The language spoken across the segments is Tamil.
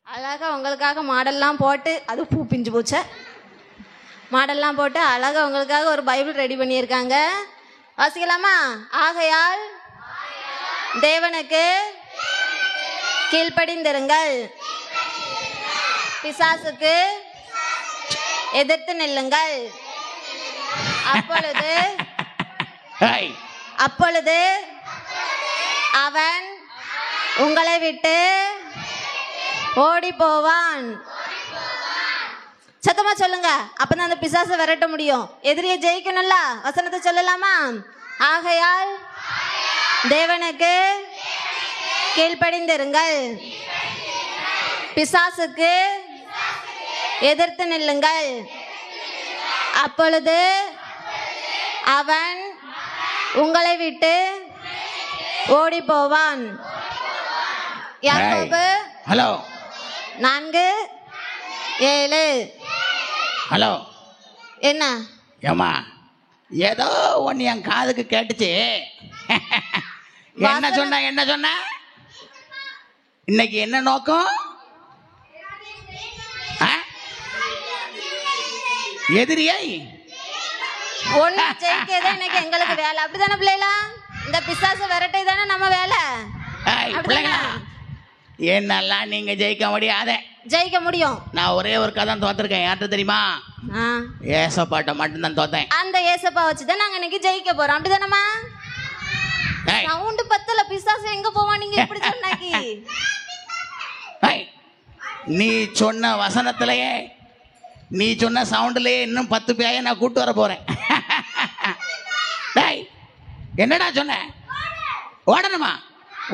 அழகா உங்களுக்காக மாடல்லாம் போட்டு, அது பூ பிஞ்சு போச்ச, மாடல்லாம் போட்டு அழகா உங்களுக்காக ஒரு பைபிள் ரெடி பண்ணியிருக்காங்க. வாசிக்கலாமா? ஆகையால் தேவனுக்கு கீழ்ப்படிந்திருங்கள், பிசாசுக்கு எதிர்த்து நில்லுங்கள், அப்பொழுது அவன் உங்களை விட்டு ஓடி போவான். சத்தமா சொல்லுங்க, அப்பதான் அந்த பிசாசை விரட்ட முடியும். எதிரியை ஜெயிக்கணும்ல. வசனத்தை சொல்லலாமா? ஆகையால் தேவனுக்கு கீழ்ப்படிந்திருங்கள், பிசாசுக்கு எதிர்த்து நில்லுங்கள், அப்பொழுது அவன் உங்களை விட்டு ஓடி போவான். யாக்கோபு 4:7. ஹலோ, என்ன ஏமா ஏதோ ஒன்று என் காதுக்கு கேட்டுச்சு. என்ன சொன்ன இன்னைக்கு என்ன நோக்கம்? எதிரியை ஒண்ணு ஜெயிக்கதே இன்னைக்கு எங்களுக்கு வேலை. அப்படிதானே பிள்ளைகளா? இந்த பிசாசு விரட்டை தானே நம்ம வேலை. என்னெல்லாம் நீங்க ஜெயிக்க முடியாத. ஜெயிக்க முடியும். நான் ஒரே ஒரு கதை தோத்திருக்கேன். யார்கிட்ட தெரியுமா? ஏசப்பாட்ட மட்டும்தான் தோத்தேன். அந்த ஏசப்பா வச்சுதான் நாங்க இன்னைக்கு ஜெயிக்க போறோம். அப்படிதானமா? சவுண்டு பத்தல, பிசாசு எங்க போவான் நீங்க எப்படி சொன்னாக்கி? நீ சொன்ன வசனத்திலேயே, நீ சொன்ன சவுண்ட்லயே இன்னும் 10 பேய நான் கூட்டு வர போறேன். என்னடா சொன்ன? ஓடணுமா?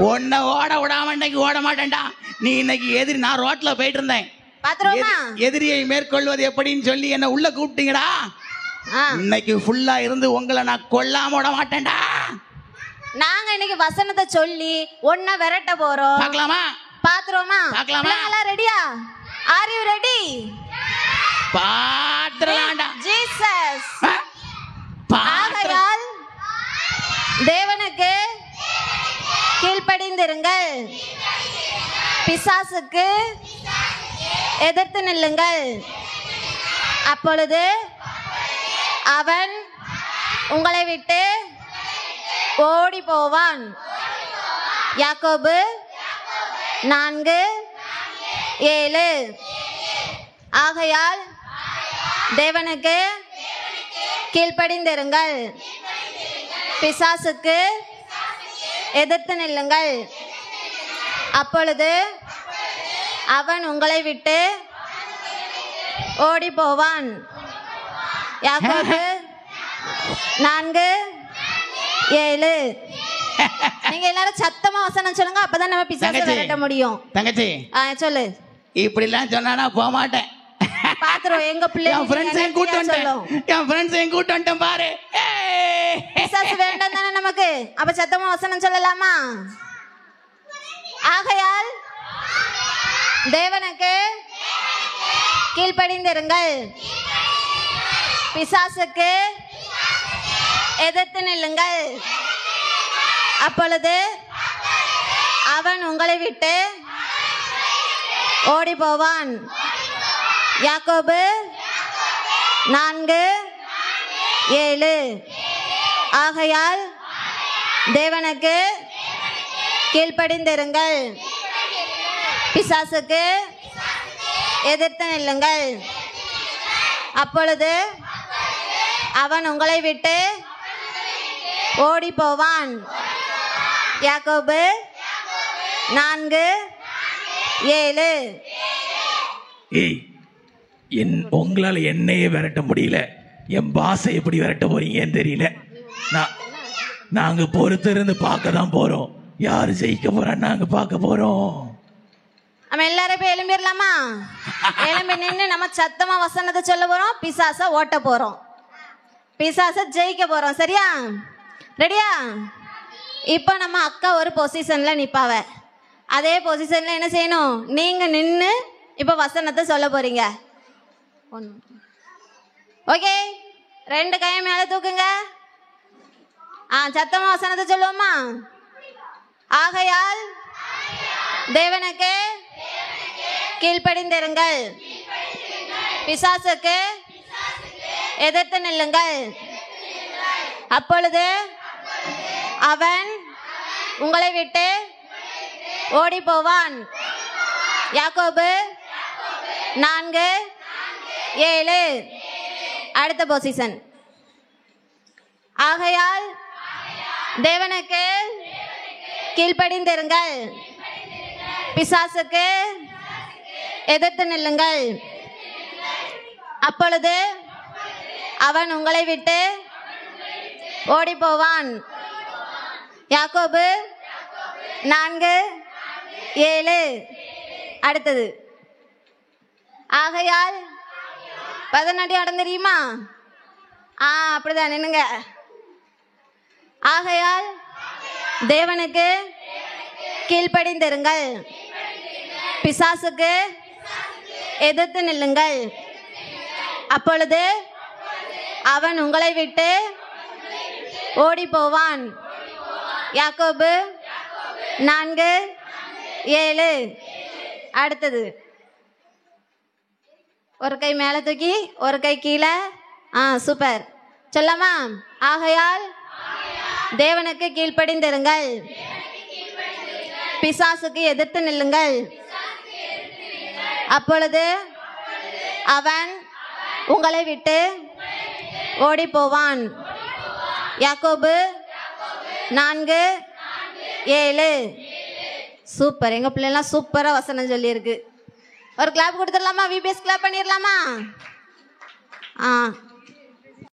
உன்னை ஓட விடாம இன்னைக்கு ஓட மாட்டேன்டா. நீ இன்னைக்கு எதிரி, நான் ரோட்ல போயிட்டு இருந்தேன், எதிரியை மேற்கொள்வது எப்படின்னு சொல்லி என்ன உள்ள கூப்பிட்டீங்கடா. இன்னைக்கு ஃபுல்லா இருந்து உங்களை நான் கொல்லாம விட மாட்டேன்டா. நாங்க இன்னைக்கு வசனத்தை சொல்லி ஒன்ன விரட்ட போறோம். பார்க்கலாமா? பாத்துறோமா? பார்க்கலாமா? எல்லாம் ரெடியா? Are you ready? பாத்துறலாம்டா. ஜீசஸ். ஆகையால் தேவனுக்கு கீழ்ப்படிந்திருங்கள், பிசாசுக்கு எதிர்த்து நில்லுங்கள், அப்பொழுது அவன் உங்களை விட்டு ஓடி போவான். யாக்கோபு 4:7. ஆகையால் தேவனுக்கு கீழ்ப்படிந்திருங்கள், பிசாசுக்கு எதிர்த்து நில்லுங்கள், அப்பொழுது அவன் உங்களை விட்டு ஓடி போவான். யாக்கோபு 4:7. நீங்க எல்லாரும் சத்தமா வசனம் சொல்லுங்க, அப்பதான் நம்ம பிசாசை விரட்ட முடியும். தங்கச்சி சொல்லு. இப்படி எல்லாம் சொன்னா போக மாட்டேன். பாத்துறோம் எங்க பிள்ளை. என் ஃப்ரெண்ட்ஸையும் கூட்டு வந்துட்டேன் பாரு. பிசாசு வேண்டாம் தானே நமக்கு. அப்ப சத்தமா வசனம் சொல்லலாமா? ஆகையால் தேவனுக்கு கீழ்ப்படிந்திருங்கள், பிசாசுக்கு எதிர்த்து நில்லுங்கள், அப்பொழுது அவன் உங்களை விட்டு ஓடி போவான். யாக்கோபு 4:7. ஆகையால் தேவனுக்கு கீழ்ப்படிந்திருங்கள், பிசாசுக்கு எதிர்த்து நில்லுங்கள், அப்பொழுது அவன் உங்களை விட்டு ஓடி போவான். யாக்கோபு 4:7. உங்களால என்னையே விரட்ட முடியல, என் பாசை எப்படி விரட்ட போறீங்கன்னு தெரியல. நாங்க பொறுத்திருந்து பார்க்க தான் போறோம். யாரு ஜெயிக்க போறான்னு நாங்க பார்க்க போறோம். நம்ம எல்லாரும் போய் எழும்பிடலாமா? எழும்பி நின்று நம்ம சத்தமா வசனத்தை சொல்ல போறோம், பிசாச ஓட்ட போறோம், பிசாச ஜெயிக்க போறோம். சரியா? ரெடியா? இப்போ நம்ம அக்கா ஒரு பொசிஷன்ல நிப்பாவ. அதே பொசிஷன்ல என்ன செய்யணும்? நீங்க நின்று இப்போ வசனத்தை சொல்ல போறீங்க. ஓகே, 2 கையை மேல தூக்குங்க. சத்தமா வசனத்தை சொல்லுவோமா? ஆகையால் தேவனுக்கு கீழ்ப்படிந்திருங்கள். பிசாசுக்கு எதிர்த்து நில்லுங்கள். அப்பொழுது அவன் உங்களை விட்டு ஓடி போவான். யாக்கோபு 4:7. அடுத்த பொசிஷன். ஆகையால் தேவனுக்கு கீழ்ப்படிந்திருங்கள். பிசாசுக்கு எதிர்த்து நில்லுங்கள். அப்பொழுது அவன் உங்களை விட்டு ஓடி போவான். யாக்கோபு 4:7. அடுத்தது. ஆகையால் 18 இடம் தெரியுமா? அப்படிதான் நின்னுங்க. ஆகையால் தேவனுக்கு கீழ்ப்படிந்திருங்கள். பிசாசுக்கு எதிர்த்து நில்லுங்கள். அப்பொழுது அவன் உங்களை விட்டு ஓடி போவான். யாக்கோபு 4:7. அடுத்தது. ஒரு கை மேலே தூக்கி ஒரு கை கீழே. சூப்பர். சொல்லமா? ஆகையால் தேவனுக்கு கீழ்ப்படிந்திருங்கள். பிசாசுக்கு எதிர்த்து நில்லுங்கள். அப்பொழுது அவன் உங்களை விட்டு ஓடி போவான். யாக்கோபு 4:7. சூப்பர். எங்க பிள்ளைலாம் சூப்பரா வசனம் சொல்லியிருக்கு. ஒரு கிளாப் கொடுத்துடலாமா? விபிஎஸ் கிளாப் பண்ணிடலாமா?